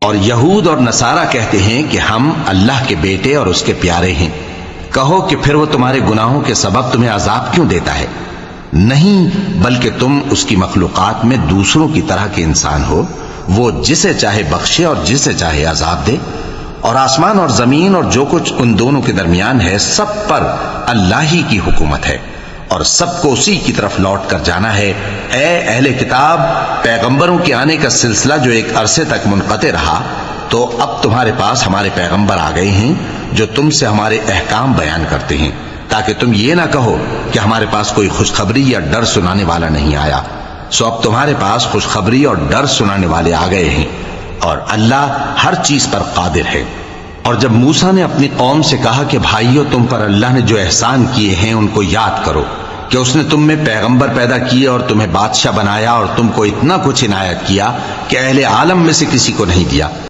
اور یہود اور نصارہ کہتے ہیں کہ ہم اللہ کے بیٹے اور اس کے پیارے ہیں۔ کہو کہ پھر وہ تمہارے گناہوں کے سبب تمہیں عذاب کیوں دیتا ہے؟ نہیں، بلکہ تم اس کی مخلوقات میں دوسروں کی طرح کے انسان ہو، وہ جسے چاہے بخشے اور جسے چاہے عذاب دے۔ اور آسمان اور زمین اور جو کچھ ان دونوں کے درمیان ہے، سب پر اللہ ہی کی حکومت ہے اور سب کو اسی کی طرف لوٹ کر جانا ہے۔ اے اہل کتاب، پیغمبروں کے آنے کا سلسلہ جو ایک عرصے تک منقطع رہا، تو اب تمہارے پاس ہمارے پیغمبر آ گئے ہیں جو تم سے ہمارے احکام بیان کرتے ہیں، تاکہ تم یہ نہ کہو کہ ہمارے پاس کوئی خوشخبری یا ڈر سنانے والا نہیں آیا۔ سو اب تمہارے پاس خوشخبری اور ڈر سنانے والے آ گئے ہیں، اور اللہ ہر چیز پر قادر ہے۔ اور جب موسیٰ نے اپنی قوم سے کہا کہ بھائیو، تم پر اللہ نے جو احسان کیے ہیں ان کو یاد کرو، کہ اس نے تم میں پیغمبر پیدا کیے اور تمہیں بادشاہ بنایا اور تم کو اتنا کچھ عنایت کیا کہ اہل عالم میں سے کسی کو نہیں دیا۔